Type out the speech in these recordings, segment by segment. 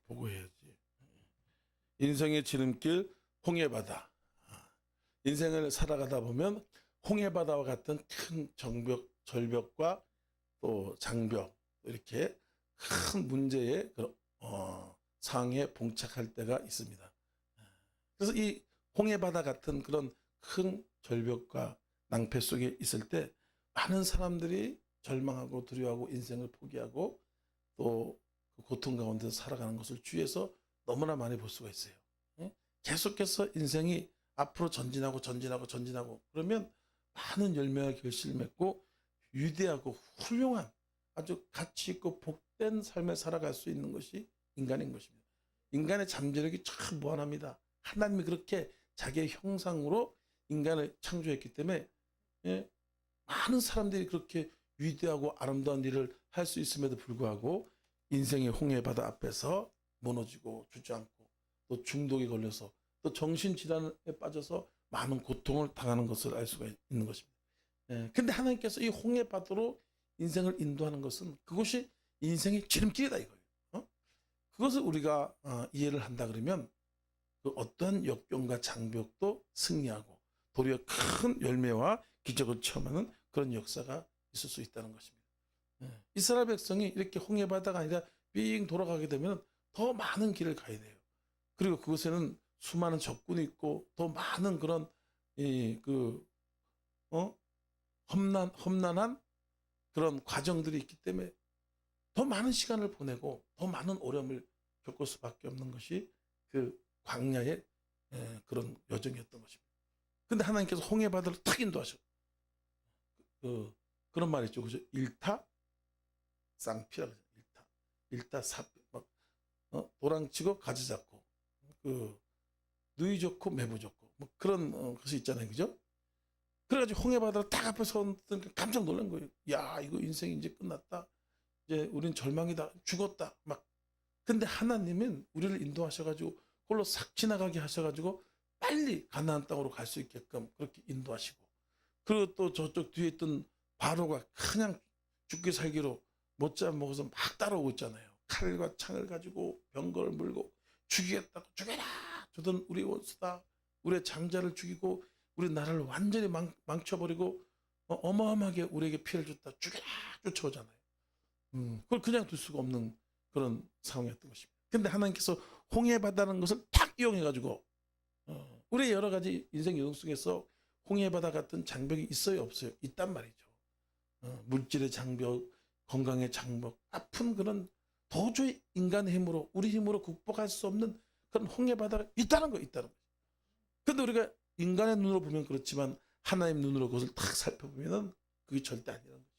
보고 해야지. 인생의 지름길 홍해바다. 인생을 살아가다 보면 홍해바다와 같은 큰 절벽과 또 장벽 이렇게 큰 문제의 상에 봉착할 때가 있습니다. 그래서 이 홍해바다 같은 그런 큰 절벽과 낭패 속에 있을 때 많은 사람들이 절망하고 두려워하고 인생을 포기하고 또 그 고통 가운데 살아가는 것을 주위에서 너무나 많이 볼 수가 있어요. 계속해서 인생이 앞으로 전진하고 그러면 많은 열매와 결실을 맺고 위대하고 훌륭한 아주 가치 있고 복된 삶을 살아갈 수 있는 것이 인간인 것입니다. 인간의 잠재력이 참 무한합니다. 하나님이 그렇게 자기의 형상으로 인간을 창조했기 때문에 많은 사람들이 그렇게 위대하고 아름다운 일을 할 수 있음에도 불구하고 인생의 홍해바다 앞에서 무너지고 주저앉고 또 중독에 걸려서 또 정신질환에 빠져서 많은 고통을 당하는 것을 알 수가 있는 것입니다. 근데 하나님께서 이 홍해바다로 인생을 인도하는 것은 그것이 인생의 지름길이다 이거예요. 그것을 우리가 이해를 한다 그러면 그 어떠한 역경과 장벽도 승리하고 도리어 큰 열매와 기적을 체험하는 그런 역사가 있을 수 있다는 것입니다. 이스라엘 백성이 이렇게 홍해바다가 아니라 빙 돌아가게 되면 더 많은 길을 가야 돼요. 그리고 그곳에는 수많은 적군이 있고 더 많은 그런 험난한 그런 과정들이 있기 때문에 더 많은 시간을 보내고 더 많은 어려움을 겪을 수밖에 없는 것이 그 광야의 그런 여정이었던 것입니다. 근데 하나님께서 홍해바다를 탁 인도하셔. 그런 말 있죠. 그죠? 일타쌍피라 그러죠. 일타사피. 도랑치고 가지 잡고 누이 좋고 매부 좋고 뭐 그런 것이 있잖아요. 그죠? 그래가지고 홍해바다를 딱 앞에 서니까 깜짝 놀란 거예요. 야, 이거 인생이 이제 끝났다. 이제 우린 절망이다. 죽었다. 막. 근데 하나님은 우리를 인도하셔가지고 그걸로 싹 지나가게 하셔가지고 빨리 가나안 땅으로 갈 수 있게끔 그렇게 인도하시고, 그리고 또 저쪽 뒤에 있던 바로가 그냥 죽기 살기로 못자 먹어서 막 따라오고 있잖아요. 칼과 창을 가지고 병거를 물고 죽이겠다고, 죽여라! 저들은 우리 원수다. 우리의 장자를 죽이고 우리 나라를 완전히 망쳐버리고 어마어마하게 우리에게 피해를 줬다. 죽여라! 쫓아오잖아요. 그걸 그냥 둘 수가 없는 그런 상황이었던 것입니다. 근데 하나님께서 홍해바다라는 것을 탁 이용해가지고 우리의 여러 가지 인생 여정 속에서 홍해바다 같은 장벽이 있어요, 없어요? 있단 말이죠. 물질의 장벽, 건강의 장벽, 아픈 그런 도저히 인간의 힘으로, 우리 힘으로 극복할 수 없는 그런 홍해바다가 있다는 거, 있다는 거죠. 근데 우리가 인간의 눈으로 보면 그렇지만 하나님 눈으로 그것을 탁 살펴보면 그게 절대 아니라는 거죠.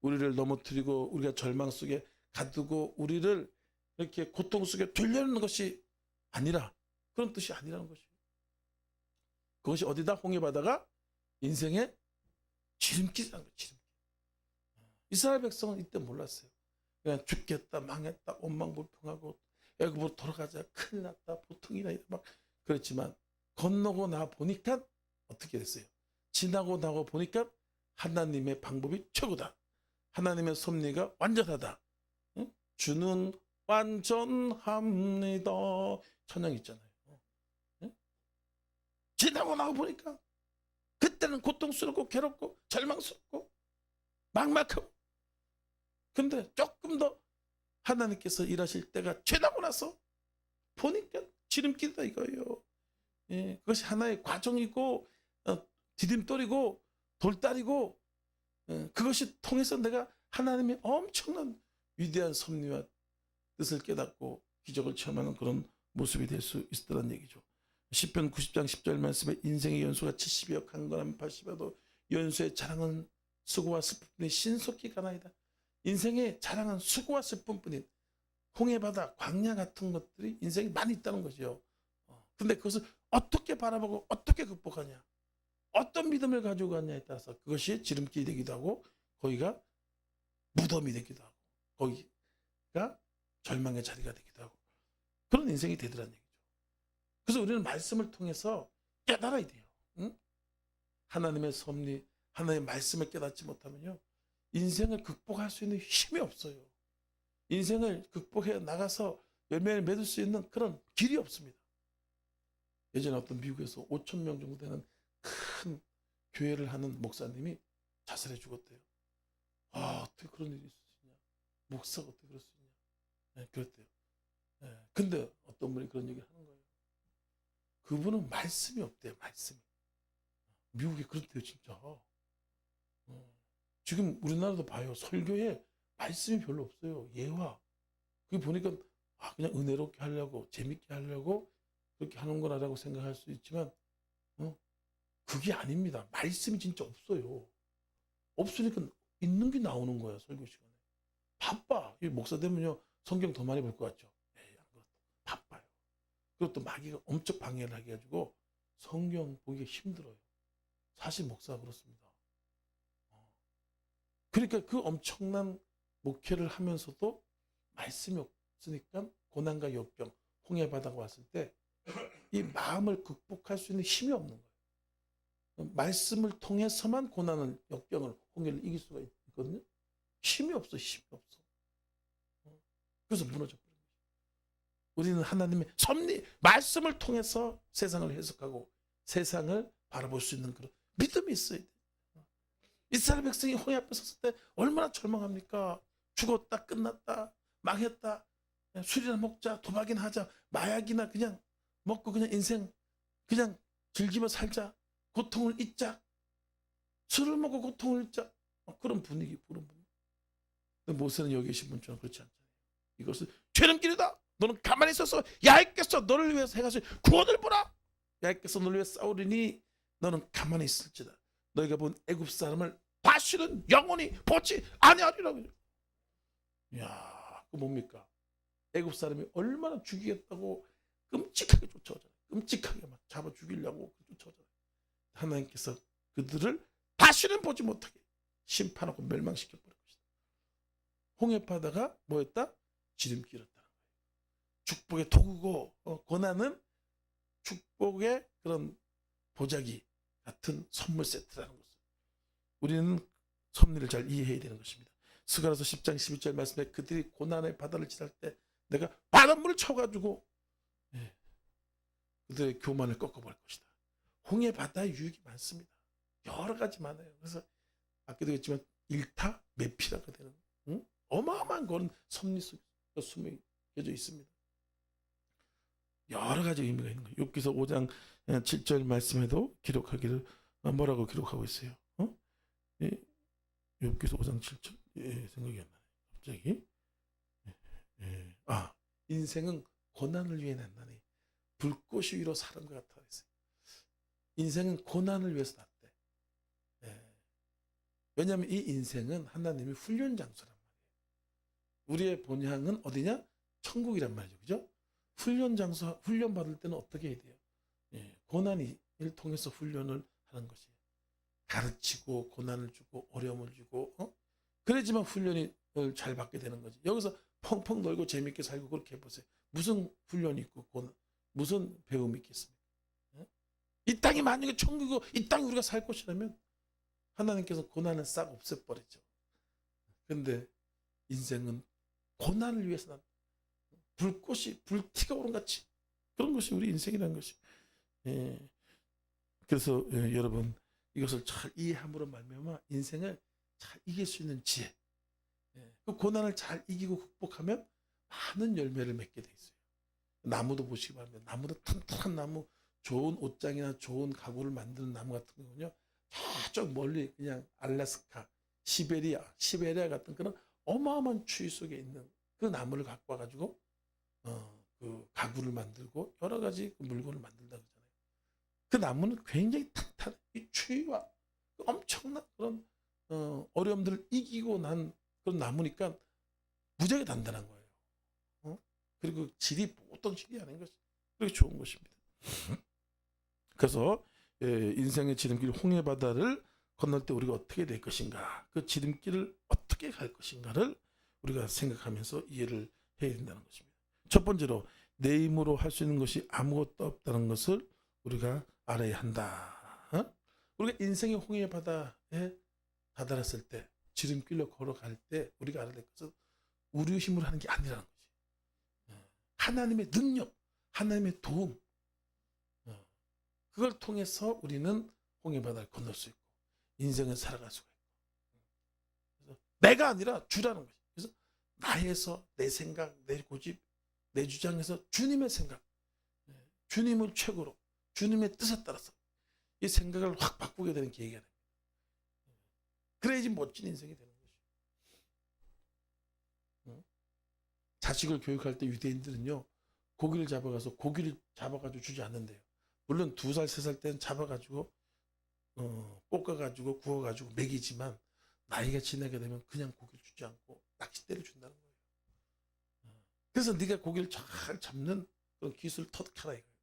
우리를 넘어뜨리고 우리가 절망 속에 가두고 우리를 이렇게 고통 속에 돌려놓는 것이 아니라, 그런 뜻이 아니라는 것이에요. 그것이 어디다? 홍해바다가 인생의 지름길이라는 거예요. 지름길. 이스라엘 백성은 이때 몰랐어요. 그냥 죽겠다, 망했다, 원망불평하고 애굽으로 돌아가자, 큰일 났다, 보통이나 막 그랬지만 건너고 나 보니까 어떻게 됐어요? 지나고 나고 보니까 하나님의 방법이 최고다. 하나님의 섭리가 완전하다. 응? 주는 완전합니다. 천양 있잖아요. 응? 지나고 나고 보니까 그때는 고통스럽고 괴롭고 절망스럽고 막막하고, 근데 조금 더 하나님께서 일하실 때가 지나고 나서 보니까 지름길이다 이거예요. 그것이 하나의 과정이고 디딤돌이고 돌다리고, 그것이 통해서 내가 하나님의 엄청난 위대한 섭리와 뜻을 깨닫고 기적을 체험하는 그런 모습이 될 수 있다는 얘기죠. 시편 90장 10절 말씀에 인생의 연수가 70이여 강건하면 80여도 연수의 자랑은 수고와 슬픔뿐이 신속히 가나이다. 인생의 자랑은 수고와 슬픔뿐인 홍해바다, 광야 같은 것들이 인생이 많이 있다는 거죠. 근데 그것을 어떻게 바라보고 어떻게 극복하냐, 어떤 믿음을 가지고 가냐에 따라서 그것이 지름길이 되기도 하고 거기가 무덤이 되기도 하고 거기가 절망의 자리가 되기도 하고 그런 인생이 되더라는 얘기죠. 그래서 우리는 말씀을 통해서 깨달아야 돼요. 응? 하나님의 섭리, 하나님의 말씀을 깨닫지 못하면요, 인생을 극복할 수 있는 힘이 없어요. 인생을 극복해 나가서 열매를 맺을 수 있는 그런 길이 없습니다. 예전에 어떤 미국에서 5천 명 정도 되는 큰 교회를 하는 목사님이 자살해 죽었대요. 아, 어떻게 그런 일이 있을 수 있냐? 목사가 어떻게 그럴 수 있냐? 네, 그랬대요. 네, 근데 어떤 분이 그런 얘기를 하는 거예요. 그분은 말씀이 없대요. 말씀이. 미국에 그렇대요, 진짜. 지금 우리나라도 봐요. 설교에 말씀이 별로 없어요. 예화. 그게 보니까 그냥 은혜롭게 하려고, 재밌게 하려고 그렇게 하는 거라고 생각할 수 있지만 그게 아닙니다. 말씀이 진짜 없어요. 없으니까 있는 게 나오는 거야, 설교 시간에. 바빠. 이 목사 되면요, 성경 더 많이 볼 것 같죠? 에이, 안 그렇다. 바빠요. 그것도 마귀가 엄청 방해를 하게 해가지고 성경 보기 힘들어요. 사실 목사가 그렇습니다. 그러니까 그 엄청난 목회를 하면서도 말씀이 없으니까 고난과 역경, 홍해바다가 왔을 때 이 마음을 극복할 수 있는 힘이 없는 거예요. 말씀을 통해서만 고난을, 역경을, 홍해를 이길 수가 있거든요. 힘이 없어, 힘이 없어. 그래서 무너져버려요. 우리는 하나님의 섭리, 말씀을 통해서 세상을 해석하고 세상을 바라볼 수 있는 그런 믿음이 있어야 돼요. 이스라엘 백성이 홍해 앞에 섰을 때 얼마나 절망합니까? 죽었다, 끝났다, 망했다, 술이나 먹자, 도박이나 하자, 마약이나 그냥 먹고 그냥 인생 그냥 즐기며 살자, 고통을 잊자, 술을 먹고 고통을 잊자, 그런 분위기, 그런 분위기. 근데 모세는 여기 계신 분처럼 그렇지 않잖아요. 이것은 죄는 길이다. 너는 가만히 있어서 야훼께서 너를 위해서 해가지고 구원을 보라. 야훼께서 너를 위해 싸우리니 너는 가만히 있을지다. 너희가 본 애굽 사람을 다시는 영원히 보지 아니하리라고. 이야, 그 뭡니까? 애굽 사람이 얼마나 죽이겠다고 끔찍하게 쫓아오잖아요. 끔찍하게 막 잡아 죽이려고 쫓아오잖아요. 하나님께서 그들을 다시는 보지 못하게 심판하고 멸망시켜 버릴 것이다. 홍해바다가 뭐였다? 지름길이었다는 거예요. 축복의 도구고 고난은 축복의 그런 보자기 같은 선물 세트라는 것을 우리는 섭리를 잘 이해해야 되는 것입니다. 스가랴서 10장 12절 말씀에 그들이 고난의 바다를 지날 때 내가 바닷물을 쳐가지고 그들의 교만을 꺾어버릴 것이다. 홍해 바다의 유익이 많습니다. 여러 가지 많아요. 그래서 아까도 했지만 일타매피라가 되는 어마어마한 그런 섭리 속에 숨겨져 있습니다. 여러 가지 의미가 있는 거예요. 욥기서 5장 7절 말씀에도 기록하기를 뭐라고 기록하고 있어요. 욥기서 5장 7절 생각이 안 나네. 갑자기. 인생은 고난을 위해 난다니 불꽃이 위로 사는 것 같아. 인생은 고난을 위해서 났대. 왜냐하면 이 인생은 하나님의 훈련 장소란 말이에요. 우리의 본향은 어디냐? 천국이란 말이죠. 그죠? 훈련 장소, 훈련 받을 때는 어떻게 해야 돼요? 고난을 통해서 훈련을 하는 것이에요. 가르치고 고난을 주고 어려움을 주고 그래야지만 훈련을 잘 받게 되는 거지. 여기서 펑펑 놀고 재밌게 살고 그렇게 해보세요. 무슨 훈련이 있고 무슨 배움이 있겠습니까? 이 땅이 만약에 천국이고 이 땅이 우리가 살 곳이라면 하나님께서 고난을 싹 없애버리죠. 그런데 인생은 고난을 위해서 난 불꽃이 불티가 오른 같이 그런 것이 우리 인생이라는 것이. 그래서 여러분 이것을 잘 이해함으로 말미암아 인생을 잘 이길 수 있는 지혜, 그 고난을 잘 이기고 극복하면 많은 열매를 맺게 돼 있어요. 나무도 보시기 바랍니다. 나무도 튼튼한 나무, 좋은 옷장이나 좋은 가구를 만드는 나무 같은 경우는요, 저쪽 멀리 그냥 알래스카, 시베리아 같은 그런 어마어마한 추위 속에 있는 그 나무를 갖고 와가지고 그 가구를 만들고 여러 가지 그 물건을 만든다 그러잖아요. 그 나무는 굉장히 탄탄해. 이 추위와 그 엄청난 그런 어려움들을 이기고 난 그런 나무니까 무지하게 단단한 거예요. 그리고 질이 보통 질이 아닌 것이 그렇게 좋은 것입니다. 그래서 인생의 지름길 홍해바다를 건널 때 우리가 어떻게 될 것인가, 그 지름길을 어떻게 갈 것인가를 우리가 생각하면서 이해를 해야 된다는 것입니다. 첫 번째로 내 힘으로 할 수 있는 것이 아무것도 없다는 것을 우리가 알아야 한다. 우리가 인생의 홍해바다에 다다랐을 때, 지름길로 걸어갈 때 우리가 알아야 될 것은 우리 힘으로 하는 게 아니라는 거지. 하나님의 능력, 하나님의 도움, 그걸 통해서 우리는 홍해바다를 건널 수 있고 인생을 살아갈 수가 있고, 그래서 내가 아니라 주라는 거죠. 그래서 나에서 내 생각, 내 고집, 내 주장에서 주님의 생각, 주님을 최고로, 주님의 뜻에 따라서 이 생각을 확 바꾸게 되는 계기가 됩니다. 그래야지 멋진 인생이 되는 거죠. 자식을 교육할 때 유대인들은요, 고기를 잡아가지고 주지 않는데요. 물론 2살, 3살 때는 잡아가지고 볶아가지고 구워가지고 먹이지만 나이가 지나게 되면 그냥 고기를 주지 않고 낚싯대를 준다는 거예요. 그래서 네가 고기를 잘 잡는 그런 기술을 터득하라 이거예요.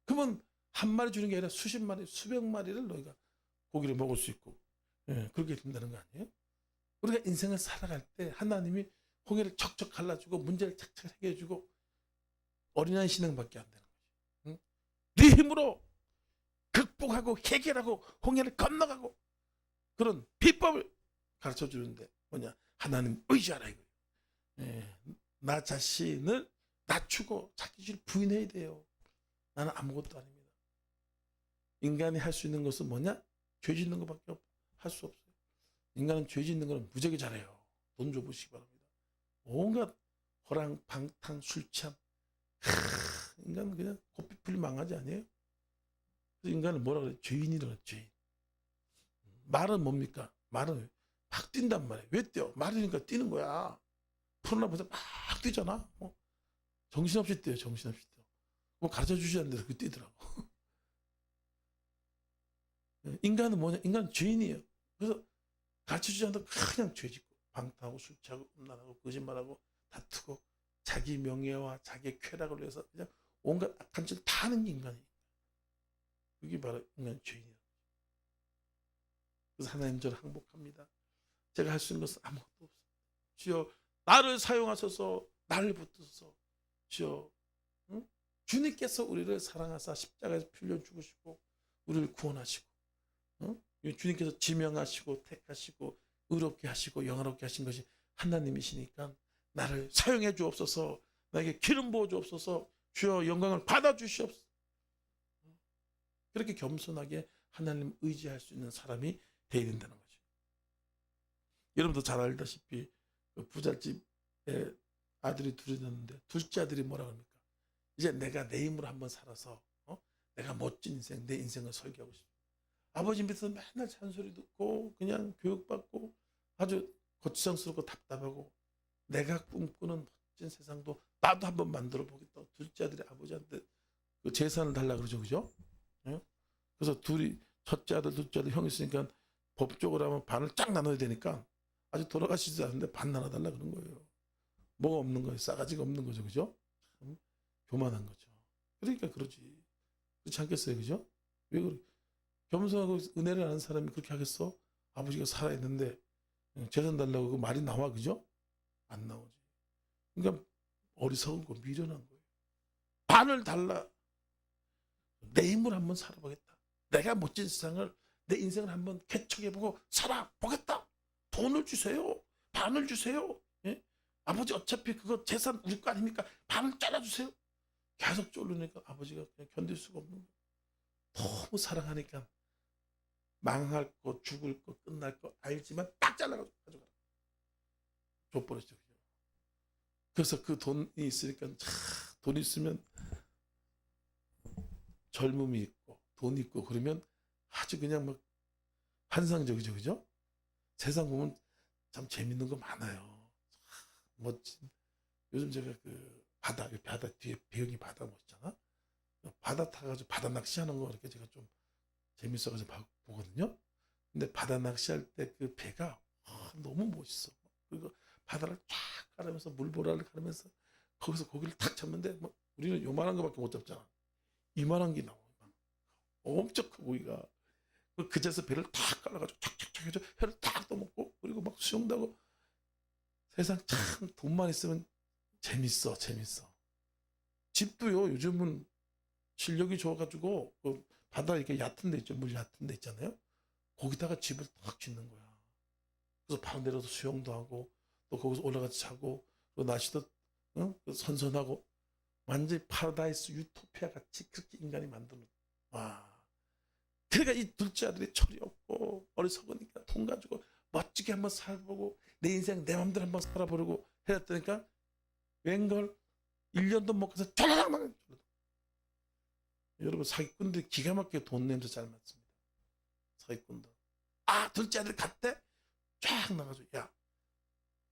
그러면 한 마리 주는 게 아니라 수십 마리, 수백 마리를 너희가 고기를 먹을 수 있고, 그렇게 된다는 거 아니에요? 우리가 인생을 살아갈 때 하나님이 홍해를 척척 갈라주고 문제를 착착 해결해주고 어린아이 신앙밖에 안 되는 거지. 네 힘으로 극복하고 해결하고 홍해를 건너가고 그런 비법을 가르쳐 주는데 뭐냐? 하나님 의지하라 이거예요. 나 자신을 낮추고 자기 줄 부인해야 돼요. 나는 아무것도 아닙니다. 인간이 할 수 있는 것은 뭐냐? 죄 짓는 것밖에 할 수 없어요. 인간은 죄 짓는 거는 무지하게 잘해요. 돈 줘보시기 바랍니다. 온갖 허랑, 방탕, 술 취함. 인간은 그냥 고삐풀리 망하지 아니에요? 그래서 인간은 뭐라 그래? 죄인이라고 그래, 죄인. 말은 뭡니까? 말은 막 뛴단 말이에요. 왜 뛰어? 말이니까 뛰는 거야. 푸른나보다 막 뛰잖아. 정신없이 뛰어요, 정신없이 뛰어. 뭐 가르쳐 주지 않는데 그 뛰더라고. 인간은 뭐냐? 인간은 죄인이에요. 그래서 가르쳐 주지 않는데 그냥 죄 짓고 방탕하고 술 취하고 음란하고 거짓말하고 다투고 자기 명예와 자기 쾌락을 위해서 그냥 온갖 악한 짓을 다 하는 게 인간이에요. 그게 바로 인간 죄인이에요. 그래서 하나님 저를 항복합니다. 제가 할 수 있는 것은 아무것도 없어요. 주여 나를 사용하셔서 나를 붙드셔서 주여 주님께서 우리를 사랑하사 십자가에서 피 흘려 죽으시고 우리를 구원하시고 주님께서 지명하시고 택하시고 의롭게 하시고 영화롭게 하신 것이 하나님이시니까 나를 사용해 주옵소서. 나에게 기름 부어 주옵소서. 주여 영광을 받아 주시옵소서. 그렇게 겸손하게 하나님 의지할 수 있는 사람이 되어야 된다는 거죠. 여러분도 잘 알다시피 그 부잣집에 아들이 둘이 있는데 둘째 아들이 뭐라 그럽니까? 이제 내가 내 힘으로 한번 살아서 내가 멋진 인생, 내 인생을 설계하고 싶어. 아버지 밑에서 맨날 잔소리 듣고 그냥 교육받고 아주 거추장스럽고 답답하고 내가 꿈꾸는 멋진 세상도 나도 한번 만들어 보겠다. 둘째 아들이 아버지한테 그 재산을 달라 그러죠, 그죠? 그래서 둘이 첫째 아들, 둘째 아들 형이 있으니까 법적으로 하면 반을 쫙 나눠야 되니까 아직 돌아가시지 않는데 반 나눠달라 그런 거예요. 뭐가 없는 거예요? 싸가지가 없는 거죠, 그죠? 교만한 거죠. 그러니까 그러지. 그렇지 않겠어요, 그죠? 왜 그래? 겸손하고 은혜를 아는 사람이 그렇게 하겠어? 아버지가 살아있는데 재산 달라고 그 말이 나와, 그죠? 안 나오지. 그러니까 어리석은 거, 미련한 거예요. 반을 달라. 내 힘으로 한번 살아보겠다. 내가 멋진 세상을, 내 인생을 한번 개척해보고 살아보겠다. 돈을 주세요. 반을 주세요. 예? 아버지 어차피 그거 재산 우리 거 아닙니까? 반을 잘라주세요. 계속 쫄르니까 아버지가 그냥 견딜 수가 없는 거예요. 너무 사랑하니까 망할 거, 죽을 거, 끝날 거 알지만 딱 잘라가지고 가져가라. 줘버렸죠. 그래서 그 돈이 있으니까 돈 있으면 젊음이 있고 돈 있고 그러면 아주 그냥 막 환상적이죠, 그죠? 세상 보면 참 재밌는 거 많아요. 멋진. 요즘 제가 그 바다 뒤에 배경이 바다 멋있잖아. 바다 타가지고 바다 낚시하는 거 이렇게 제가 좀 재밌어가지고 보거든요. 근데 바다 낚시할 때 그 배가 너무 멋있어. 그리고 바다를 쫙 가르면서 물보라를 가르면서 거기서 고기를 탁 잡는데 뭐 우리는 요만한 거밖에 못 잡잖아. 이만한 게 나와. 엄청 큰 고기가. 그 자리에서 배를 탁 깔아가지고 탁탁탁 해서 회를 탁 떠먹고 그리고 막 수영도 하고. 세상 참 돈만 있으면 재밌어. 집도요 요즘은 실력이 좋아가지고 그 바다 이렇게 얕은 데 있죠. 물 얕은 데 있잖아요. 거기다가 집을 탁 짓는 거야. 그래서 바로 내려서 수영도 하고 또 거기서 올라가서 자고 또 날씨도 선선하고 완전히 파라다이스 유토피아 같이 그렇게 인간이 만드는. 와. 그러니까 이 둘째 아들이 철이 없고 어리석으니까 돈 가지고 멋지게 한번 살보고 내 인생 내 맘대로 한번 살아보려고 해왔다니까 웬걸 1년도 못 가서 쫄라락 망해. 여러분 사기꾼들이 기가 막히게 돈 냄새 잘 맡습니다. 사기꾼들. 아 둘째 아들 갔대? 쫙 나가지고 야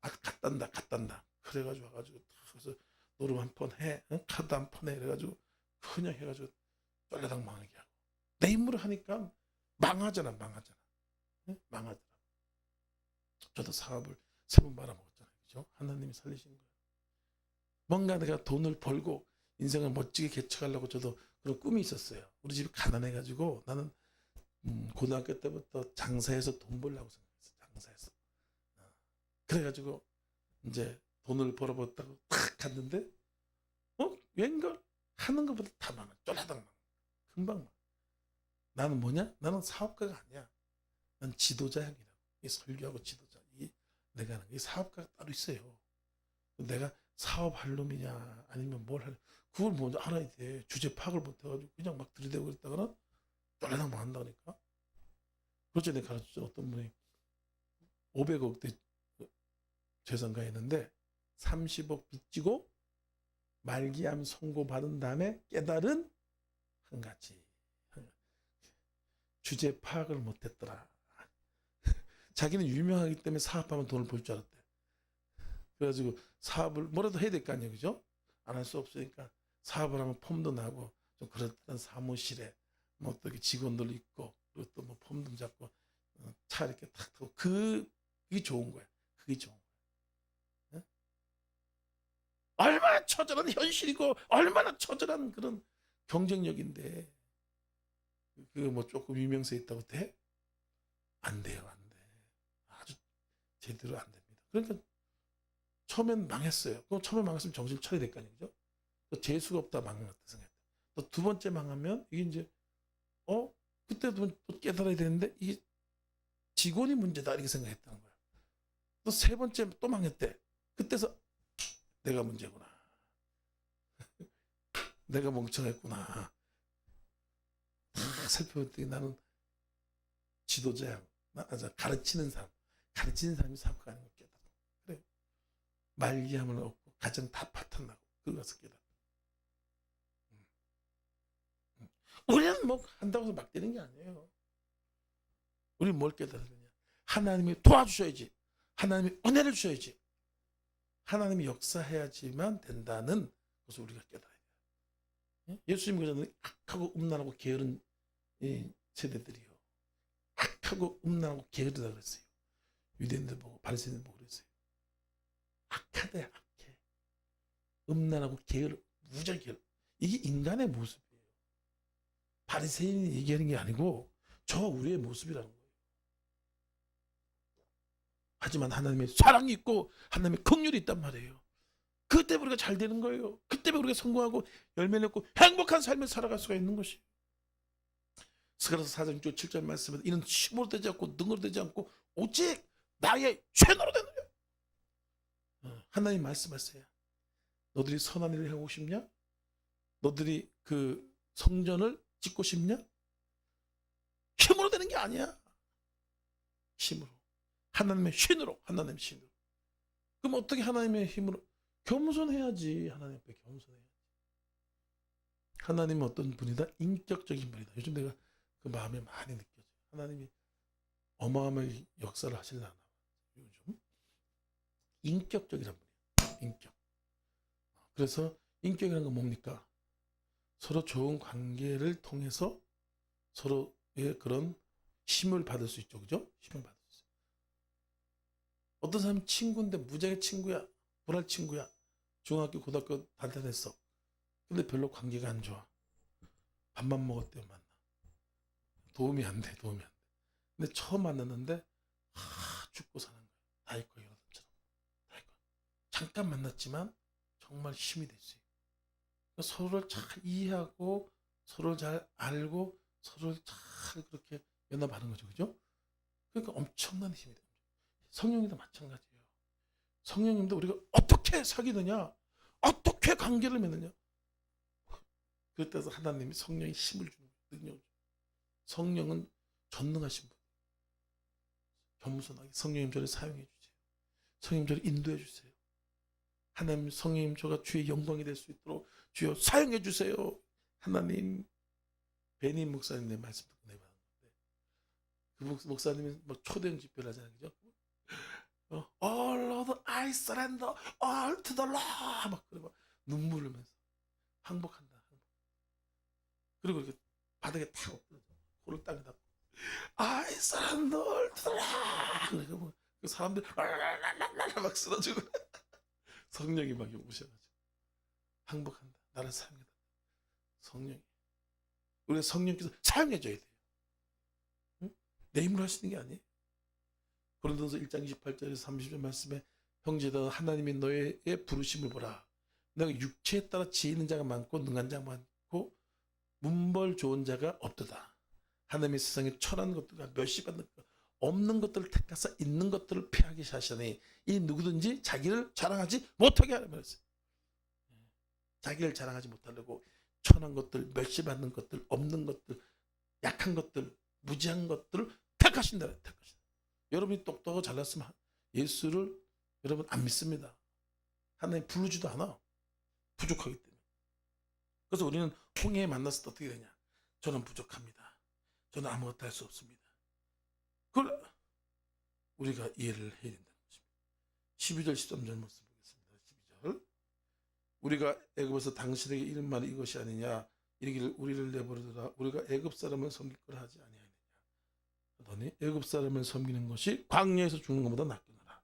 갔단다. 그래가지고 와가지고 그래서 노름 한 번 해, 응? 카드 한 번 해, 그래가지고 그냥 해가지고 쫄라락 망하게 하고 내 힘으로 하니까 망하잖아. 응? 망하더라. 저도 사업을 3번 말아먹었잖아요. 그죠? 하나님이 살리신 거예요. 뭔가 내가 돈을 벌고 인생을 멋지게 개척하려고 저도 그런 꿈이 있었어요. 우리 집이 가난해가지고 나는 고등학교 때부터 장사해서 돈 벌려고 생각했어. 장사해서. 그래가지고 이제 돈을 벌어봤다고 탁 갔는데 웬걸 하는 것보다 다 망해. 쫄라당 망해. 금방 망해. 나는 뭐냐? 나는 사업가가 아니야. 난 지도자형이라고. 이 설교하고 지도자. 이 내가 하는 게 사업가가 따로 있어요. 내가 사업할 놈이냐 아니면 뭘 할, 그걸 먼저 알아야 돼. 주제 파악을 못해가지고 그냥 막 들이대고 그랬다가는 쫄라당 망한다니까. 그렇죠. 내가 가르쳤죠. 어떤 분이 500억대 재산가 했는데 30억 빚지고 말기암 선고받은 다음에 깨달은 한 가지. 주제 파악을 못했더라. 자기는 유명하기 때문에 사업하면 돈을 벌 줄 알았대. 그래가지고 사업을 뭐라도 해야 될 거 아니에요. 그죠? 안 할 수 없으니까 사업을 하면 폼도 나고 좀 그렇다는 사무실에 뭐 또 직원들 있고 그리고 또 뭐 폼도 잡고 차 이렇게 탁 타고 그게 좋은 거야. 그게 좋은 거야. 네? 얼마나 처절한 현실이고 얼마나 처절한 그런 경쟁력인데 그 뭐 조금 유명세 있다고 돼? 안 돼요. 안 돼. 아주 제대로 안 됩니다. 그러니까 처음엔 망했어요. 그럼 처음에 망했으면 정신 차려야 될 거 아니에요. 그죠? 또 재수가 없다 망한 것 같다 생각했다. 또 두 번째 망하면 이게 이제 그때도 또 깨달아야 되는데 이게 직원이 문제다 이렇게 생각했다는 거야. 또 세 번째 또 망했대. 그때서 내가 문제구나. 내가 멍청했구나. 딱 살펴봤더니 나는 지도자야. 가르치는 사람이 사업가 아닌 걸 깨달아. 그래. 말기함을 얻고 가정 다 파탄나고 그거 가서 깨달아. 우리는 뭐 한다고 해서 막 되는 게 아니에요. 우리는 뭘 깨달아야 되냐. 하나님이 도와주셔야지. 하나님이 은혜를 주셔야지. 하나님이 역사해야지만 된다는 것을 우리가 깨달아야 돼요. 예수님 그전에 악하고 음란하고 게으른 세대들이요. 악하고 음란하고 게으르다 그랬어요. 유대인들 보고 바리새인들 보고 그랬어요. 악하다 악해. 음란하고 게으르 무지하게 게으르. 이게 인간의 모습이에요. 바리새인이 얘기하는 게 아니고 저 우리의 모습이라는 거예요. 하지만 하나님의 사랑이 있고 하나님의 긍휼이 있단 말이에요. 그 때문에 우리가 잘 되는 거예요. 그 때문에 우리가 성공하고 열매를 맺고 행복한 삶을 살아갈 수가 있는 것이에요. 스가랴서 4장 6절 7절 말씀에 이는 힘으로 되지 않고 능으로 되지 않고 오직 나의 쇠노로 되느냐. 하나님 말씀하세요. 너들이 선한 일을 하고 싶냐? 너들이 그 성전을 짓고 싶냐? 힘으로 되는 게 아니야. 힘으로. 하나님의 신으로. 하나님의 신으로. 그럼 어떻게 하나님의 힘으로? 겸손해야지. 하나님 앞에 겸손해야지. 하나님은 어떤 분이다? 인격적인 분이다. 요즘 내가 그 마음에 많이 느껴져요. 하나님이 어마어마하게 역사를 하시려나. 요즘 인격적이란 분이에요. 인격. 그래서 인격이라는 건 뭡니까? 서로 좋은 관계를 통해서 서로의 그런 힘을 받을 수 있죠. 그죠? 힘을 받을 수 있어요. 어떤 사람은 친구인데 무지하게 친구야. 불알 친구야. 중학교, 고등학교 단단했어. 근데 별로 관계가 안 좋아. 밥만 먹었대요, 만나. 도움이 안 돼. 근데 처음 만났는데 죽고 사는 거야. 나의 거 여러분처럼. 나의 거. 잠깐 만났지만 정말 힘이 됐어요. 서로를 잘 이해하고 서로를 잘 알고 서로를 잘 그렇게 연합하는 거죠. 그죠? 그러니까 엄청난 힘이 됩니다. 성령님도 마찬가지예요. 성령님도 우리가 어떻게 사귀느냐? 어떻게 관계를 맺느냐? 그때서 하나님이 성령이 힘을 주는 거예요. 능력을. 성령은 전능하신 분. 겸손하게 성령님 저를 사용해 주세요. 성령님 저를 인도해 주세요. 하나님 성령님 저가 주의 영광이 될 수 있도록 주여 사용해 주세요. 하나님. 베니 목사님의 말씀 듣고 내받았는데 그 목사님이 막 초대형 집회를 하잖아요. 그죠? All Lord, I surrender all to the Lord. 막 그래 막 눈물 흘리면서 항복한다. 그리고 이렇게 바닥에 탁 엎드려서 코를 땅에 닿고 I surrender all to the Lord. 그러니까 뭐 그 사람들 막 쓰러지고 성령이 막 오셔가지고 항복한다. 나를 사용해다. 성령이 우리가 성령께서 사용해줘야 돼요. 응? 내 힘으로 하시는 게 아니에요. 고린도서 1장 28절에서 30절 말씀에 형제들아 하나님이 너의 부르심을 보라. 내가 육체에 따라 지혜 있는 자가 많고 능한 자가 많고 문벌 좋은 자가 없도다. 하나님의 세상에 천한 것들과 멸시받는 것 없는 것들을 택하사 있는 것들을 피하게 하시니 이 누구든지 자기를 자랑하지 못하게 하라 말했어요. 자기를 자랑하지 못하려고 천한 것들, 멸시받는 것들, 없는 것들, 약한 것들, 무지한 것들을 택하신다. 여러분이 똑똑하고 잘났으면 예수를 여러분 안 믿습니다. 하나님 부르지도 않아. 부족하기 때문에. 그래서 우리는 홍해에 만났을 때 어떻게 되냐. 저는 부족합니다. 저는 아무것도 할 수 없습니다. 그걸 우리가 이해를 해야 된다는 것입니다. 12절 13절 말씀 보겠습니다. 12절 우리가 애굽에서 당신에게 이른 말이 이것이 아니냐. 이르기를 우리를 내버려두라. 우리가 애굽 사람을 섬길 걸 하지 아니하느냐. 하더니 애굽 사람을 섬기는 것이 광야에서 죽는 것보다 낫겠노라.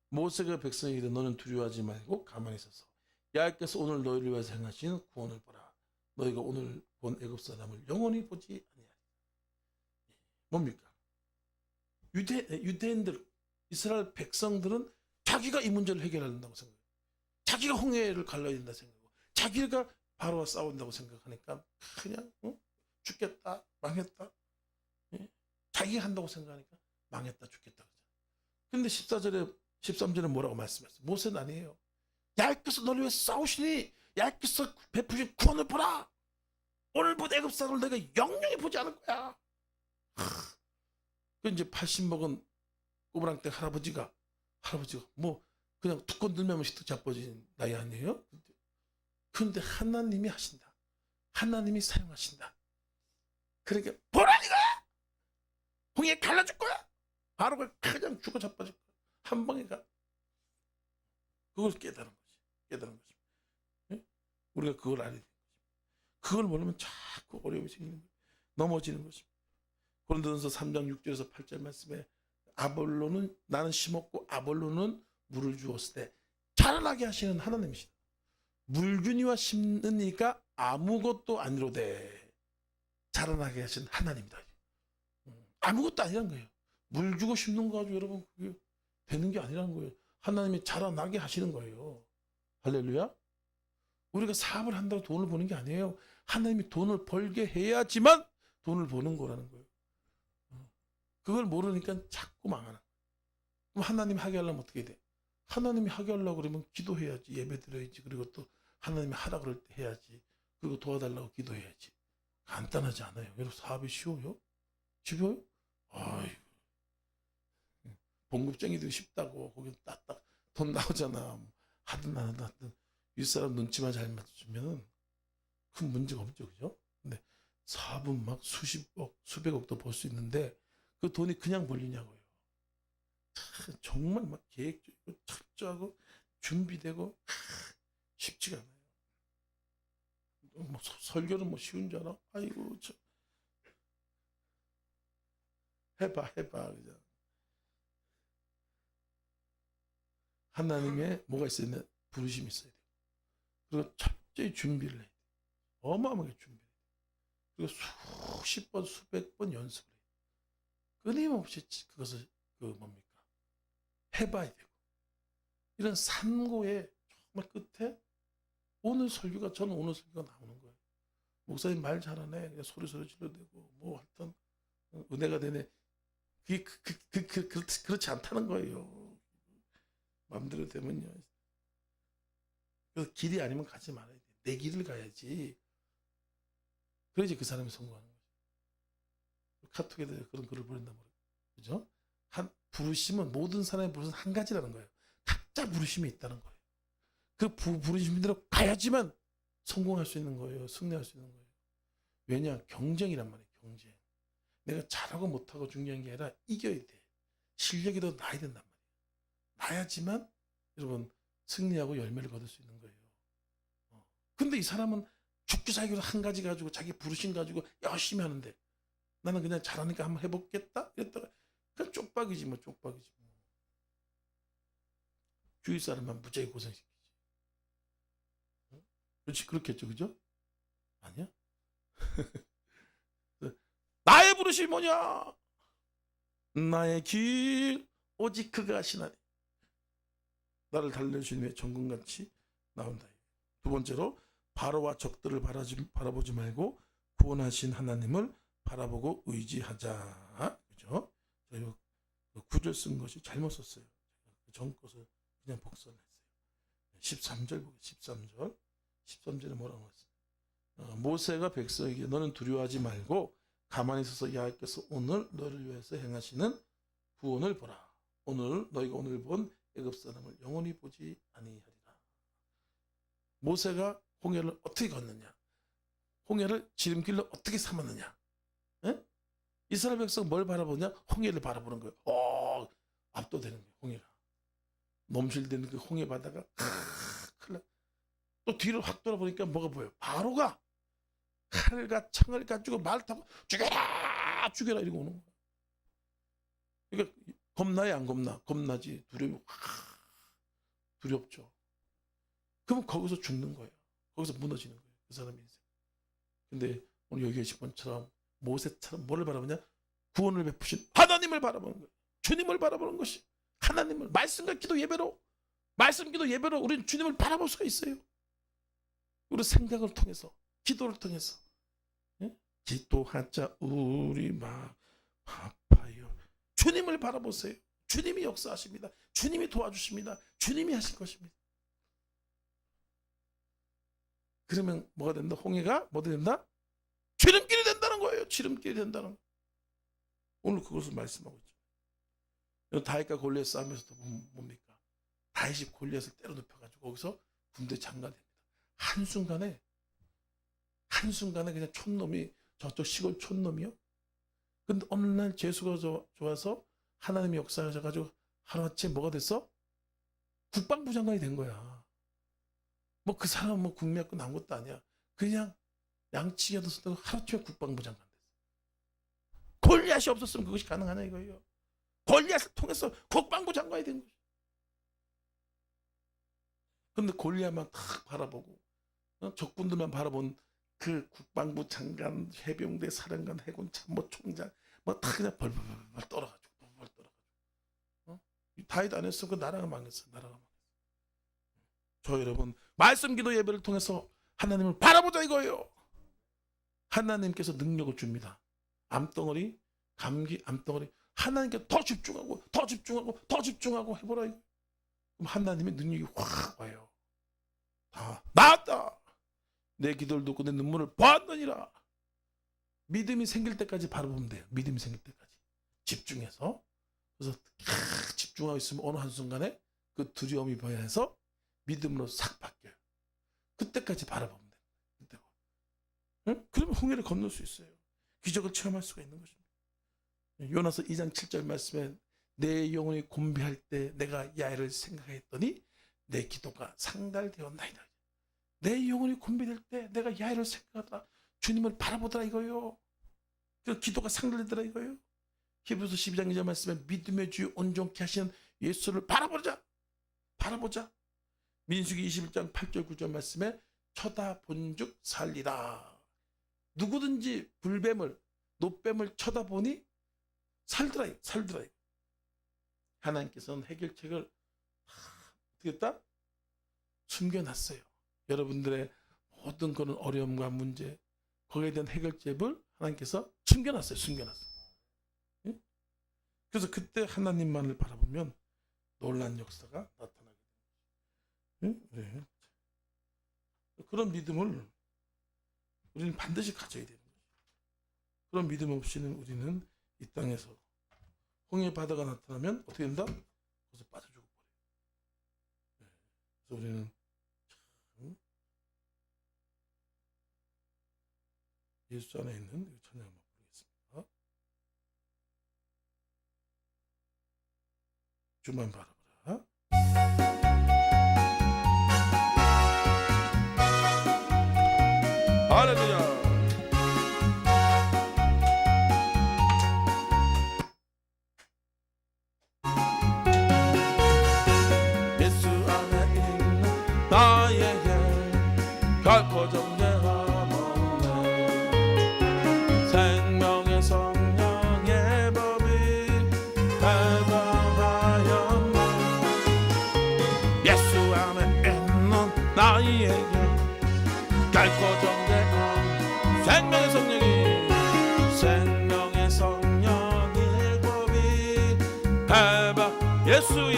모세가 백성에게 이르되 너는 두려워하지 말고 가만히 있어서 여호와께서 오늘 너희를 위하여 행하신 구원을 보라. 너희가 오늘 본 애굽 사람을 영원히 보지 아니하리라. 뭡니까? 유대인들, 이스라엘 백성들은 자기가 이 문제를 해결한다고 생각해요. 자기가 홍해를 갈라야 된다고 생각하고 자기가 바로와 싸운다고 생각하니까 그냥 죽겠다, 망했다. 자기가 한다고 생각하니까 망했다, 죽겠다. 그런데 14절에 13절에 뭐라고 말씀했어요? 모세는 아니에요. 야께서 너를 위해 싸우시니 야께서 베푸신 구원을 보라. 오늘 본 애굽 사람을 내가 영영히 보지 않을 거야. 그 이제 80 먹은 꼬부랑땡 할아버지가 뭐 그냥 두꺼운 들매면 시도 자빠진 나이 아니에요? 그런데 하나님이 하신다. 하나님이 사용하신다. 그러니까 보라니까 홍해 갈라줄 거야. 바로가 그냥 죽어 자빠질 거야. 한 방에 가. 그걸 깨달은 거지. 예? 우리가 그걸 알아야 돼. 그걸 모르면 자꾸 어려움이 생기는 거예요. 넘어지는 것입니다. 고린도전서 3장 6절에서 8절 말씀에 아볼로는 나는 심었고 아볼로는 물을 주었을 때 자라나게 하시는 하나님이시다. 물주니와 심는 이가 아무것도 아니로되 자라나게 하시는 하나님이다. 아무것도 아니란 거예요. 물 주고 심는 거 가지고 여러분 그게 되는 게 아니라는 거예요. 하나님이 자라나게 하시는 거예요. 할렐루야. 우리가 사업을 한다고 돈을 버는 게 아니에요. 하나님이 돈을 벌게 해야지만 돈을 버는 거라는 거예요. 그걸 모르니까 자꾸 망하는 거예요. 그럼 하나님이 하게 하려면 어떻게 돼? 하나님이 하게 하려고 그러면 기도해야지. 예배 드려야지. 그리고 또 하나님이 하라 그럴 때 해야지. 그리고 도와달라고 기도해야지. 간단하지 않아요. 여러분 사업이 쉬워요? 쉬워요? 아이고. 봉급쟁이도 쉽다고 거기 딱딱 돈 나오잖아. 하든 안 하든 윗사람 눈치만 잘 맞추면 큰 문제가 없죠. 그죠? 근데 사업은 막 수십억, 수백억도 벌 수 있는데 그 돈이 그냥 벌리냐고요. 정말 막 계획적이고 철저하고 준비되고 쉽지가 않아요. 뭐 설교는 뭐 쉬운 줄 알아? 아이고 저 해봐 그죠? 하나님의 뭐가 있어야 돼? 부르심이 있어야 돼요. 그리고 철저히 준비를 해야 돼요. 어마어마하게 준비를 해야 돼요. 그리고 수십 번, 수백 번 연습을 해요. 끊임없이 그것을 뭡니까? 해봐야 되고. 이런 산고의 정말 끝에 저는 오늘 설교가 나오는 거예요. 목사님 말 잘하네. 그냥 소리 질러대고 뭐 하여튼 은혜가 되네. 그게 그렇지 않다는 거예요. 마음대로 되면요. 그래서 길이 아니면 가지 말아야 돼. 내 길을 가야지. 그래야지 그 사람이 성공하는 거죠. 카톡에다 그런 글을 보낸단 말이에요. 그죠? 한 부르심은 모든 사람의 부르심은 한 가지라는 거예요. 각자 부르심이 있다는 거예요. 그 부르심대로 가야지만 성공할 수 있는 거예요. 승리할 수 있는 거예요. 왜냐? 경쟁이란 말이에요. 경쟁. 내가 잘하고 못하고 중요한 게 아니라 이겨야 돼. 실력이 더 나야 된단 말이에요. 나야지만 여러분 승리하고 열매를 거둘 수 있는 거예요. 근데 이 사람은 죽기 살기로 한 가지 가지고 자기 부르심 가지고 열심히 하는데 나는 그냥 잘하니까 한번 해보겠다 이랬다가 그냥 쪽박이지 뭐 쪽박이지 뭐. 주위 사람만 무지하게 고생시키지. 그렇지 그렇겠죠 그죠? 아니야? 나의 부르심이 뭐냐? 나의 길 오직 그가 하시나니 나를 달래주님의 정금같이 나온다. 두 번째로 바로와 적들을 바라보지 말고 구원하신 하나님을 바라보고 의지하자. 그죠? 저희 9절 쓴 것이 잘못 썼어요. 전 것을 그냥 복선했어요. 13절 보세요. 13절. 13절에 뭐라고 했어요? 모세가 백성에게 너는 두려워하지 말고 가만히 있어서 여호와께서 오늘 너를 위해서 행하시는 구원을 보라. 너희가 오늘 본 애굽 사람을 영원히 보지 아니하리라. 모세가 홍해를 어떻게 건느냐? 홍해를 지름길로 어떻게 삼았느냐? 에? 이스라엘 백성 뭘 바라보냐? 홍해를 바라보는 거예요. 압도되는 거예요. 홍해가 넘실대는 그 홍해 바다가 큰일 나. 또 뒤를 확 돌아보니까 뭐가 보여요? 바로가 칼과 창을 가지고 말을 타고 죽여라 죽여라 이러고 오는 거야. 그러니까 겁나요 안 겁나? 겁나지. 두렵죠. 그럼 거기서 죽는 거예요. 거기서 무너지는 거예요. 그 사람의 인생. 근데 오늘 여기 계신 분처럼 모세처럼 뭐를 바라보냐? 구원을 베푸신 하나님을 바라보는 거예요. 주님을 바라보는 것이 하나님을 말씀과 기도 예배로 말씀 기도 예배로 우리는 주님을 바라볼 수가 있어요. 우리 생각을 통해서 기도를 통해서 기도하자 우리 막 아파요. 주님을 바라보세요. 주님이 역사하십니다. 주님이 도와주십니다. 주님이 하실 것입니다. 그러면 뭐가 된다? 홍해가 뭐가 된다? 지름길이 된다는 거예요. 지름길이 된다는 거예요. 오늘 그것을 말씀하고 있죠. 다윗과 골리앗 싸움에서도 뭡니까? 다윗이 골리앗을 때려 눕혀가지고 거기서 군대 장관됩니다. 한순간에 그냥 촌놈이 저쪽 시골 촌놈이요. 근데 어느 날 재수가 좋아서 하나님이 역사하셔가지고 하루아침에 뭐가 됐어? 국방부 장관이 된 거야. 뭐 그 사람 뭐 국민학교 나온 것도 아니야. 그냥 양치기 하던 순간 하루아침에 국방부 장관 됐어. 골리앗이 없었으면 그것이 가능하냐 이거예요. 골리앗을 통해서 국방부 장관이 된 거죠. 근데 골리앗만 탁 바라보고 적군들만 바라본 그 국방부 장관, 해병대 사령관, 해군 참모 총장 뭐 다 그냥 벌벌 떨어가지고 다윗 안 했으면 그 나라가 망했어. 나라가 망했어. 저 여러분 말씀 기도 예배를 통해서 하나님을 바라보자 이거예요. 하나님께서 능력을 줍니다. 암덩어리, 감기 암덩어리 하나님께 더 집중하고 해보라 이거. 그럼 하나님의 능력이 확 와요. 다 나았다. 내 기도를 듣고 내 눈물을 보았느니라. 믿음이 생길 때까지 바라보면 돼요. 믿음이 생길 때까지 집중해서. 그래서 집중하고 있으면 어느 한순간에 그 두려움이 변해서 믿음으로 싹 바뀌어요. 그때까지 바라보면 돼요. 그때. 응? 그러면 홍해를 건널 수 있어요. 기적을 체험할 수가 있는 것입니다. 요나서 2장 7절 말씀에 내 영혼이 곤비할 때 내가 야훼를 생각했더니 내 기도가 상달되었나이다. 내 영혼이 곤비될 때 내가 야훼를 생각하더라. 주님을 바라보더라 이거예요. 그 기도가 상달되더라 이거예요. 히브리서 12장 2절 말씀에 믿음의 주 온전케 하시는 예수를 바라보자. 민수기 21장 8절 9절 말씀에 쳐다본즉 살리라. 누구든지 불뱀을 노뱀을 쳐다보니 살더라. 하나님께서는 해결책을 어떻게 했다? 숨겨놨어요. 여러분들의 모든 그런 어려움과 문제 거기에 대한 해결책을 하나님께서 숨겨놨어요. 예? 그래서 그때 하나님만을 바라보면 놀라운 역사가 나타나게 됩니다. 예? 네. 그런 믿음을 우리는 반드시 가져야 되는 거죠. 그런 믿음 없이는 우리는 이 땅에서 홍해 바다가 나타나면 어떻게 된다? 거기서 빠져 죽어버려요. 그래서 우리는 참 예수 안에 있는 찬양을 부르겠습니다. 주만 바라보라. 할렐루야. 예수 안에 있는 나에게 결코 정죄함 없네. 생명의 성령의 법이 해방하였네. 예수 안에 있는 나에게 결코 정죄함. 생명의 성령의 법이 해방. 예수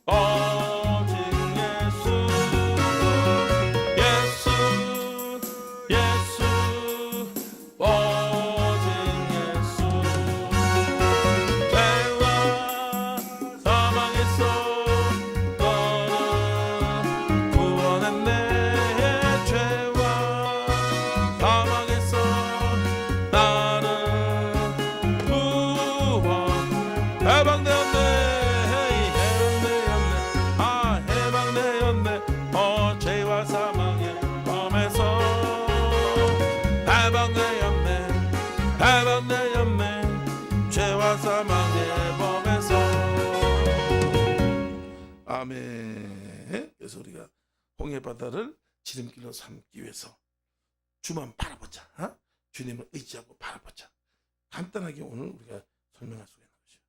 오직 예수 오직 예수. 죄와 사망에서 너를 구원했네. 죄와 사망에서 나를 구원. 해방되었네. 해방되었네. 죄와 사망의 범에서 해방되었네. 죄와 사망의 범에서. 아멘. 그래서 우리가 홍해 바다를 지름길로 삼기 위해서 주만 바라보자. 주님을 의지하고 바라보자. 간단하게 오늘 우리가 설명할 수가 있는 것이죠.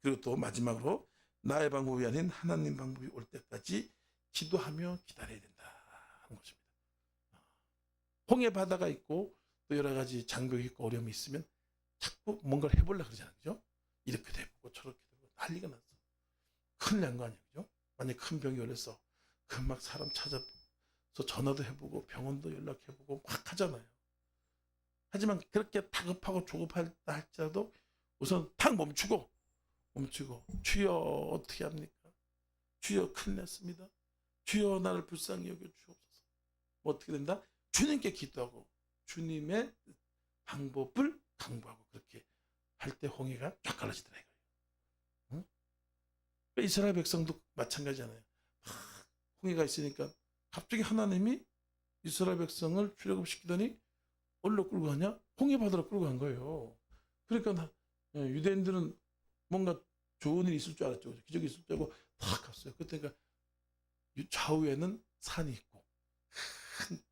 그리고 또 마지막으로 나의 방법이 아닌 하나님 방법이 올 때까지 기도하며 기다려야 된다 하는 것입니다. 홍해 바다가 있고 또 여러 가지 장벽이 있고 어려움이 있으면 자꾸 뭔가를 해보려고 그러잖아요. 그죠? 이렇게도 해보고 저렇게도 해보고 난리가 났어. 큰일 난 거 아니에요. 그죠? 만약에 큰 병이 걸렸어. 막 사람 찾아서 전화도 해보고 병원도 연락해보고 막 하잖아요. 하지만 그렇게 다급하고 조급하다 할지라도 우선 탁 멈추고 주여 어떻게 합니까? 주여 큰일 났습니다. 주여 나를 불쌍히 여겨 주옵소서. 어떻게 된다? 주님께 기도하고 주님의 방법을 강구하고 그렇게 할 때 홍해가 쫙 갈라지더라 이거예요. 응? 이스라엘 백성도 마찬가지잖아요. 홍해가 있으니까 갑자기 하나님이 이스라엘 백성을 출애굽시키더니 어디로 끌고 가냐? 홍해 바다로 끌고 간 거예요. 그러니까 유대인들은 뭔가 좋은 일이 있을 줄 알았죠. 기적이 있을 줄 알고 다 갔어요. 그때가 좌우에는 산이 있고 큰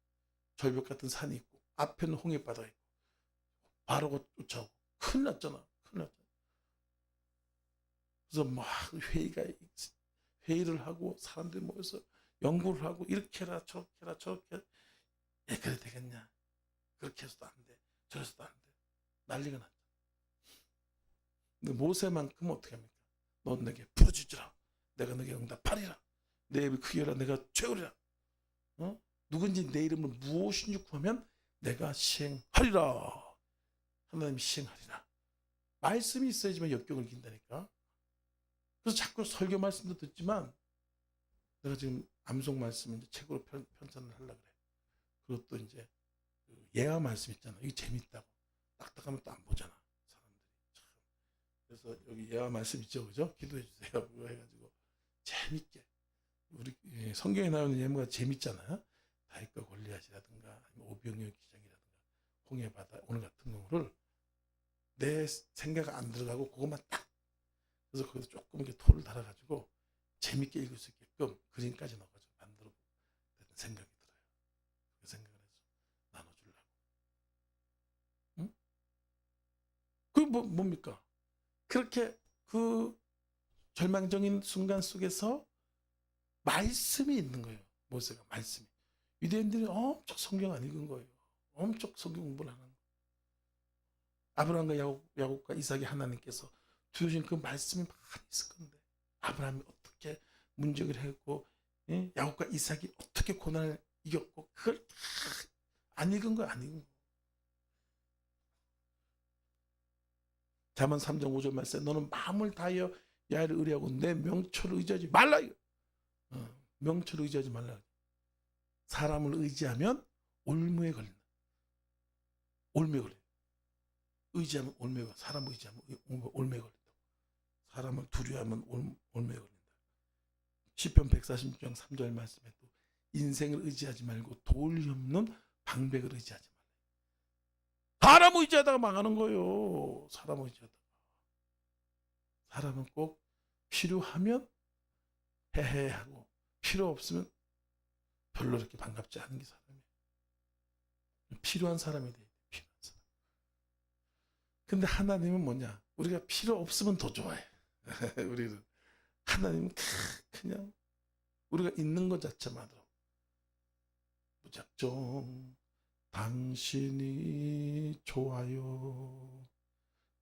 절벽 같은 산이 있고 앞에는 홍해 바다가 있고 바로가 쫓아오고 큰일 났잖아. 그래서 막 회의를 하고 사람들이 모여서 연구를 하고 이렇게 해라 저렇게 해라 저렇게 그래 되겠냐. 그렇게 해서도 안 돼. 저래서도 안 돼. 난리가 났죠. 근데 모세만큼 어떻게 합니까? 넌 내게 부르짖으라. 내가 내게 응답하리라. 내 입이 크게 하라. 내가 채우리라. 누군지 내 이름을 무엇인지 구하면 내가 시행하리라. 하나님이 시행하리라. 말씀이 있어야지만 역경을 이긴다니까. 그래서 자꾸 설교 말씀도 듣지만 내가 지금 암송 말씀 이제 책으로 편찬을 하려고 그래. 그리고 또 이제 예화 말씀 있잖아. 이게 재밌다고. 딱딱하면 또 안 보잖아. 사람들이. 참. 그래서 여기 예화 말씀 있죠. 그죠? 기도해 주세요. 그거 해가지고 재밌게. 우리 성경에 나오는 예화가 재밌잖아요. 다윗과 골리앗이라든가 오병이어 기장이라든가 홍해 바다 오늘 같은 경우를 내 생각 안 들어가고 그것만 딱 그래서 거기서 조금 이렇게 토를 달아가지고 재밌게 읽을 수 있게끔 그림까지 넣어가지고 만들어 보는 생각이 들어요. 그 생각을 해서 나눠주려고. 응? 그게 뭡니까? 그렇게 그 절망적인 순간 속에서 말씀이 있는 거예요. 모세가 말씀이. 유대인들이 엄청 성경 안 읽은 거예요. 엄청 성경 공부를 하는 거예요. 아브라함과 야곱과 이삭의 하나님께서 주신 그 말씀이 많이 있을 건데 아브라함이 어떻게 문제를 했고 야곱과 이삭이 어떻게 어떻게 고난을 이겼고 그걸 다 안 읽은 거야. 안 읽은 거. 잠언 3장 5절 말씀 너는 마음을 다하여 야훼를 의뢰하고 내 명철을 의지하지 말라. 명철을 의지하지 말라. 사람을 의지하면 올무에 걸린다. 올무에 걸린다. 의지하면 올무에 걸린다. 사람 의지하면 올무에 걸린다. 사람을 두려워하면 올무에 걸린다. 시편 146장 3절 말씀에 또 인생을 의지하지 말고 도울이 없는 방백을 의지하지 말라. 사람 의지하다가 망하는 거예요. 사람 의지하다가. 사람은 꼭 필요하면 해해하고 필요 없으면 별로 이렇게 반갑지 않은 게 사람이에요. 필요한 사람이 돼야 돼. 필요한 사람. 근데 하나님은 뭐냐? 우리가 필요 없으면 더 좋아해. 우리는 하나님은 그냥 우리가 있는 것 자체만으로 무작정 당신이 좋아요.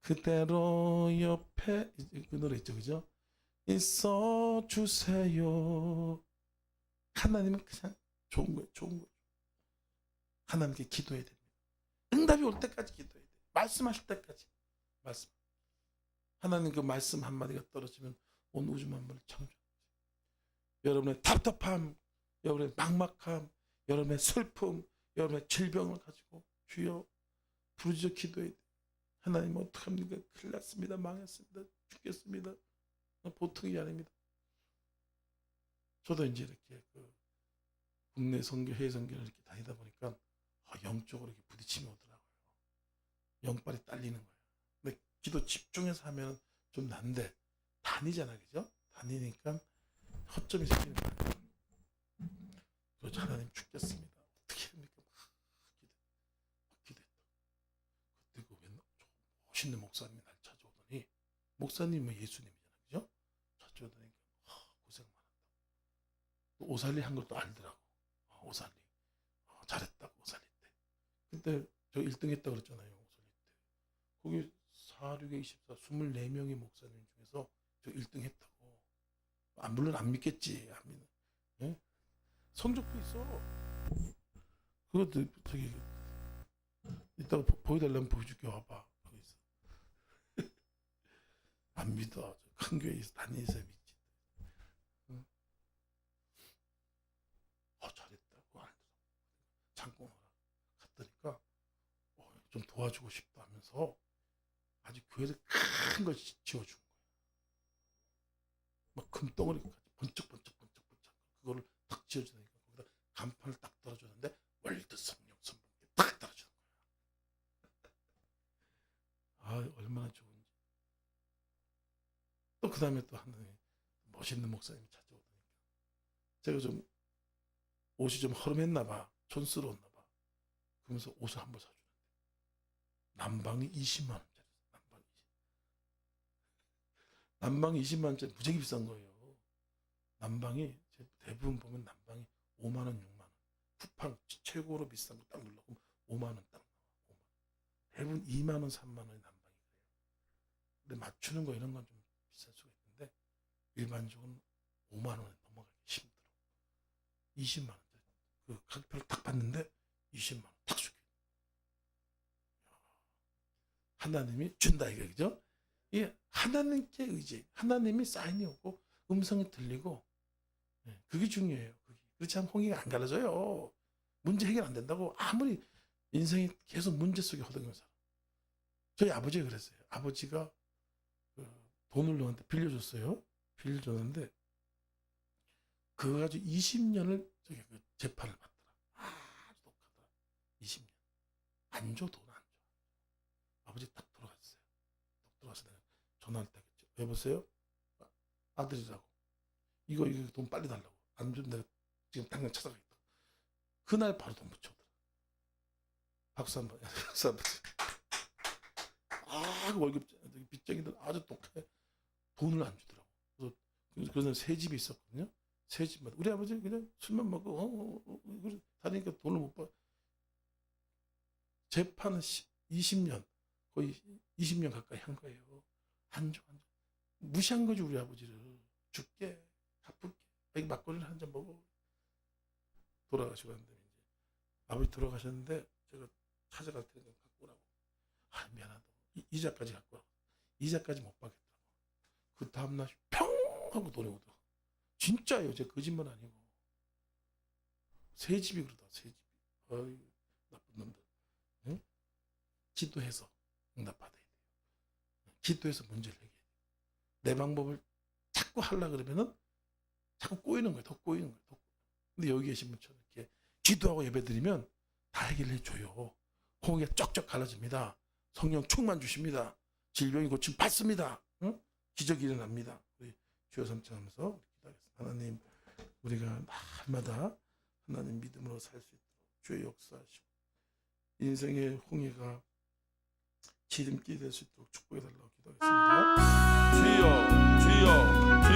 그대로 옆에 그 노래 있죠, 그죠? 있어 주세요. 하나님은 그냥 좋은 거예요, 좋은 거예요. 하나님께 기도해야 됩니다. 응답이 올 때까지 기도해야 돼요. 말씀하실 때까지 말씀. 하나님 그 말씀 한마디가 떨어지면 온 우주 만물을 창조해요. 여러분의 답답함, 여러분의 막막함, 여러분의 슬픔, 여러분의 질병을 가지고 주여 부르짖어 기도해야 돼요. 하나님 어떡합니까? 큰일 났습니다. 망했습니다. 죽겠습니다. 보통이 아닙니다. 저도 이제 이렇게 그 국내 선교, 해외 선교를 이렇게 다니다 보니까 영적으로 이렇게 부딪힘이 오더라고요. 영빨이 딸리는 거예요. 근데 기도 집중해서 하면 좀 난데 다니잖아요, 그죠? 다니니까 허점이 생기는 거예요. 그래서 하나님 죽겠습니다. 어떻게 합니까? 기도했다. 그때 그 맨날 멋있는 목사님이 날 찾아오더니 목사님은 예수님이잖아요, 그죠? 찾아오더니 고생 많았다. 또 오살리 한 것도 알더라고. 오살리 잘했다고 오살리 때. 그때 저 1등 했다고 그랬잖아요, 오살리 때. 거기 4, 6에 24, 24명의 목사님 중에서 저 1등 했다고. 물론 안 믿겠지. 안 믿는. 예? 성적도 있어. 그것도 저기 이따가 보여달라면 보여줄게. 와봐. 거기 있어. 안 믿어. 큰 교회에서 다니면서 믿지. 응? 잘했다고 알더라고. 창공하라 갔더니까 좀 도와주고 싶다 하면서 아주 교회를 큰 걸 지어준 거야. 막 금덩어리까지 번쩍 그거를 딱 지어주니까 거기다 간판을 딱 떨어주는데 월드 성령 선봉에 딱 떨어주는 거야. 얼마나 좋은지. 또 그 다음에 또 하나님 멋있는 목사님이 찾아오더니까 제가 좀 옷이 좀 허름했나 봐. 촌스러웠나 봐. 그러면서 옷을 한 벌 사주는데 남방이 20만 원짜리. 남방이 20만 원짜리 무지하게 비싼 거예요. 남방이 대부분 보면 남방이 5만 원, 6만 원. 쿠팡 최고로 비싼 거 딱 눌러보면 5만 원 딱 나와. 5만 원. 대부분 2만 원, 3만 원이 남방이 그래요. 근데 맞추는 거 이런 건 좀 비쌀 수가 있는데 일반적으로 5만 원에 넘어가기 힘들어. 20만 원짜리. 그 가격표를 딱 봤는데 20만 원 딱 주게. 하나님이 준다 이거 그죠? 예, 하나님께 의지, 하나님이 사인이 오고 음성이 들리고, 그게 중요해요. 그렇지 않으면 홍해가 안 갈라져요. 문제 해결 안 된다고 아무리 인생이 계속 문제 속에 허덕이면서 살아. 저희 아버지가 그랬어요. 아버지가 돈을 너한테 빌려줬어요. 빌려줬는데 그거 가지고 20년을 저기 재판을 받더라. 아주 독하더라. 20년. 안 줘, 돈 안 줘. 아버지 딱 돌아갔어요. 들어와서 내가 전화를 때겠죠. 여보세요? 아들이라고. 이거 돈 빨리 달라고. 안 주면 내가 지금 당장 찾아가겠다. 그날 바로 돈 붙여오더라. 박수 한번. 박수 한번. 그 월급 빚쟁이들 아주 똑해. 돈을 안 주더라고. 그래서 새 집이 있었거든요. 새 집마다 우리 아버지 그냥 술만 먹고 다니니까 돈을 못 받아. 재판은 20년 거의 20년 가까이 한 거예요. 안 줘. 무시한 거지 우리 아버지를. 줄게 갚을게. 여기 막걸리를 한 잔 먹어. 돌아가시고 난 다음에 이제 아버지 돌아가셨는데 제가 찾아갈 테니까 갖고 오라고. 아 미안하다. 이자까지 갖고 오라고. 이자까지 못 받겠다고. 그 다음날 평 하고 돈이 오더라고. 진짜예요. 제 거짓말 아니고. 새 집이 그러다. 새 집이. 어이 나쁜 놈들. 응? 기도해서 응답받아야 돼요. 기도해서 문제를 해결해야 돼요. 내 방법을 자꾸 하려고 그러면은 자꾸 꼬이는 거예요. 더 꼬이는 거예요. 더. 근데 여기 계신 분처럼 이렇게 기도하고 예배드리면 다 해결해 줘요. 홍해가 쩍쩍 갈라집니다. 성령 충만 주십니다. 질병이 고침 받습니다. 응? 기적이 일어납니다. 우리 주여 삼창하면서 기도하겠습니다. 하나님, 우리가 날마다 하나님 믿음으로 살 수 있도록 주의 역사하시고 인생의 홍해가 지름길이 될 수 있도록 축복해 달라고 기도하겠습니다. 주여